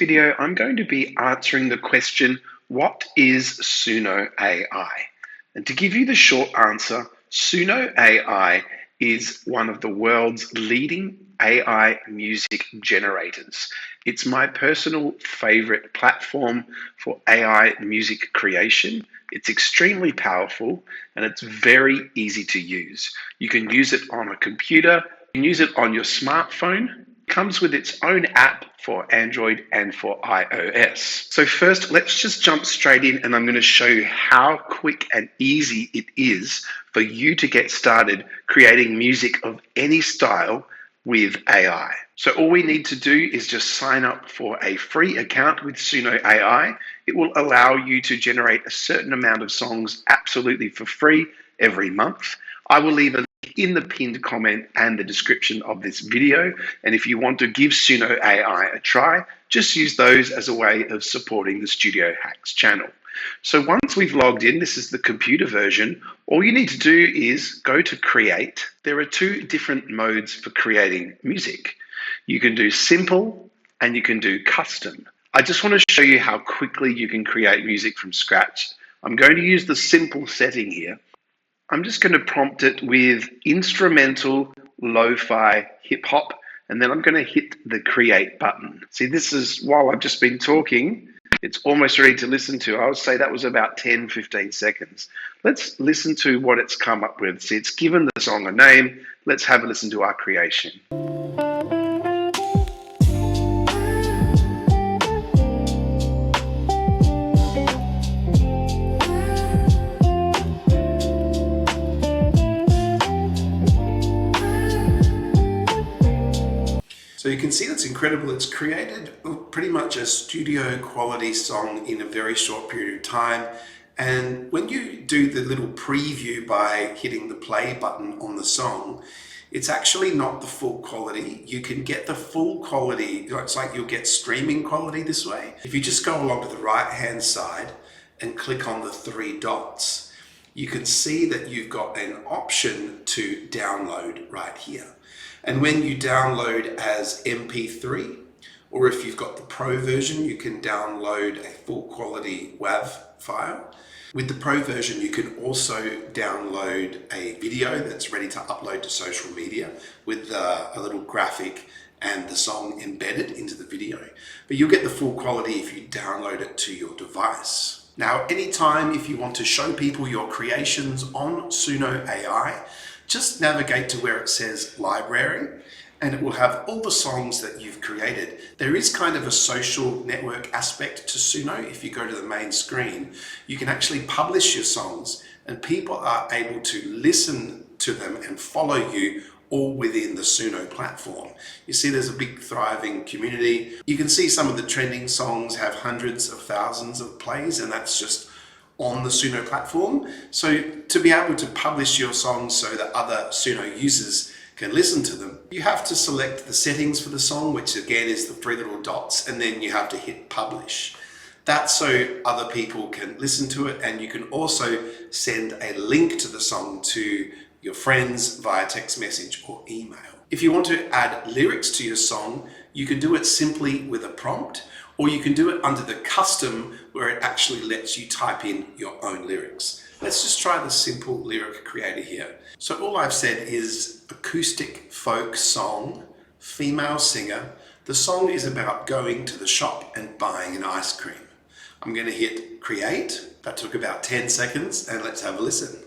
video, I'm going to be answering the question, what is Suno AI? And to give you the short answer, Suno AI is one of the world's leading AI music generators. It's my personal favorite platform for AI music creation. It's extremely powerful and it's very easy to use. You can use it on a computer, you can use it on your smartphone. It comes with its own app for Android and for iOS. So first, let's just jump straight in and I'm going to show you how quick and easy it is for you to get started creating music of any style with AI. So all we need to do is just sign up for a free account with Suno AI. It will allow you to generate a certain amount of songs absolutely for free every month. I will leave a link in the pinned comment and the description of this video. And if you want to give Suno AI a try, just use those as a way of supporting the Studio Hacks channel. So once we've logged in, this is the computer version, all you need to do is go to create. There are two different modes for creating music. You can do simple and you can do custom. I just want to show you how quickly you can create music from scratch. I'm going to use the simple setting here. I'm just going to prompt it with instrumental, lo-fi, hip hop, and then I'm going to hit the create button. See, this is while I've just been talking, it's almost ready to listen to. I would say that was about 10, 15 seconds. Let's listen to what it's come up with. See, it's given the song a name. Let's have a listen to our creation. So you can see that's incredible. It's created pretty much a studio quality song in a very short period of time. And when you do the little preview by hitting the play button on the song, it's actually not the full quality. You can get the full quality. It's like you'll get streaming quality this way. If you just go along to the right-hand side and click on the three dots, you can see that you've got an option to download right here. And when you download as MP3, or if you've got the Pro version, you can download a full quality WAV file. With the Pro version, you can also download a video that's ready to upload to social media with a little graphic and the song embedded into the video. But you'll get the full quality if you download it to your device. Now, anytime if you want to show people your creations on Suno AI, just navigate to where it says library and it will have all the songs that you've created. There is kind of a social network aspect to Suno. If you go to the main screen, you can actually publish your songs and people are able to listen to them and follow you all within the Suno platform. You see there's a big thriving community. You can see some of the trending songs have hundreds of thousands of plays and that's just on the Suno platform. So to be able to publish your songs so that other Suno users can listen to them, you have to select the settings for the song, which again is the three little dots, and then you have to hit publish. That's so other people can listen to it, and you can also send a link to the song to your friends via text message or email. If you want to add lyrics to your song, you can do it simply with a prompt, or you can do it under the custom where it actually lets you type in your own lyrics. Let's just try the simple lyric creator here. So all I've said is acoustic folk song, female singer. The song is about going to the shop and buying an ice cream. I'm going to hit create. That took about 10 seconds and let's have a listen.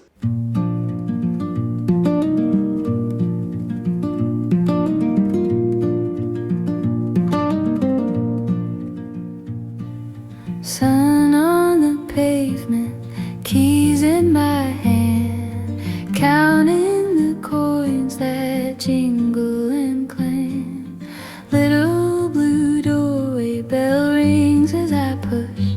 Sun on the pavement, keys in my hand, counting the coins that jingle and clang. Little blue doorway bell rings as I push,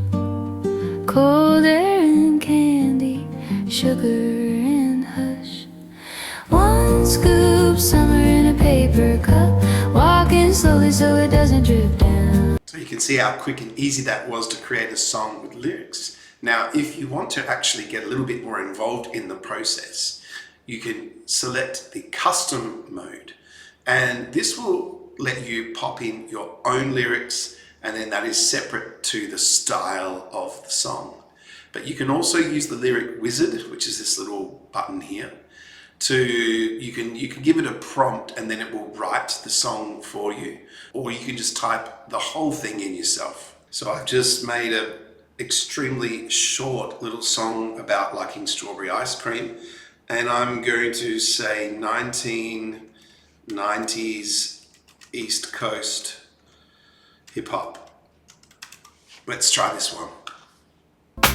cold air and candy, sugar and hush. One scoop, summer in a paper cup, walking slowly so it doesn't drip down. So you can see how quick and easy that was to create a song with lyrics. Now, if you want to actually get a little bit more involved in the process, you can select the custom mode, and this will let you pop in your own lyrics and then that is separate to the style of the song. But you can also use the lyric wizard, which is this little button here, you can give it a prompt and then it will write the song for you, or you can just type the whole thing in yourself. So I've just made a extremely short little song about liking strawberry ice cream, and I'm going to say 1990s East Coast hip hop. Let's try this one.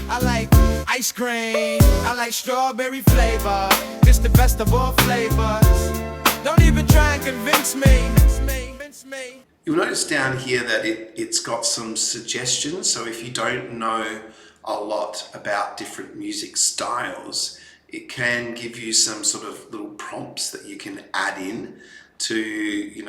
I like ice cream, I like strawberry flavor. It's the best of all flavors. Don't even try and convince me. You'll notice down here that it's got some suggestions. So if you don't know a lot about different music styles, it can give you some sort of little prompts that you can add in to, you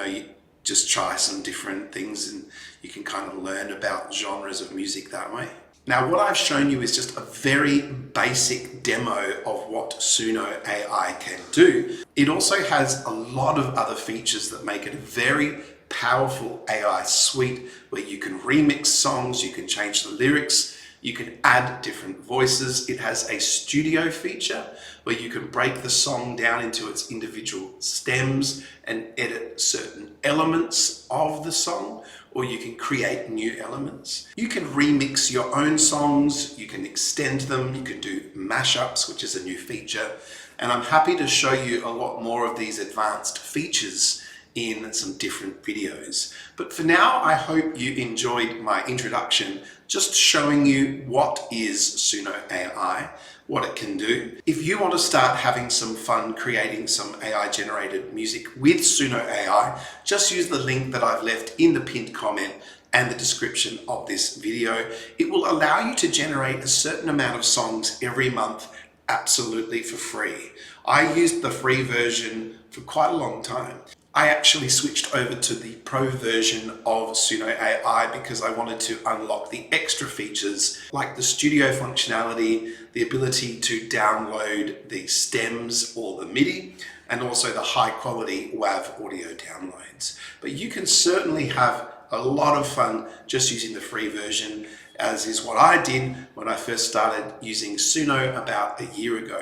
just try some different things, and you can kind of learn about genres of music that way. Now, what I've shown you is just a very basic demo of what Suno AI can do. It also has a lot of other features that make it a very powerful AI suite where you can remix songs, you can change the lyrics, you can add different voices. It has a studio feature where you can break the song down into its individual stems and edit certain elements of the song, or you can create new elements. You can remix your own songs, you can extend them, you can do mashups, which is a new feature. And I'm happy to show you a lot more of these advanced features in some different videos. But for now, I hope you enjoyed my introduction, just showing you what is Suno AI, what it can do. If you want to start having some fun creating some AI generated music with Suno AI, just use the link that I've left in the pinned comment and the description of this video. It will allow you to generate a certain amount of songs every month absolutely for free. I used the free version for quite a long time. I actually switched over to the pro version of Suno AI because I wanted to unlock the extra features like the studio functionality, the ability to download the stems or the MIDI, and also the high quality WAV audio downloads. But you can certainly have a lot of fun just using the free version, as is what I did when I first started using Suno about a year ago.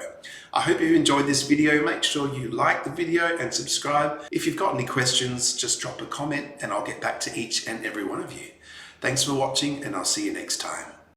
I hope you enjoyed this video. Make sure you like the video and subscribe. If you've got any questions, just drop a comment and I'll get back to each and every one of you. Thanks for watching, and I'll see you next time.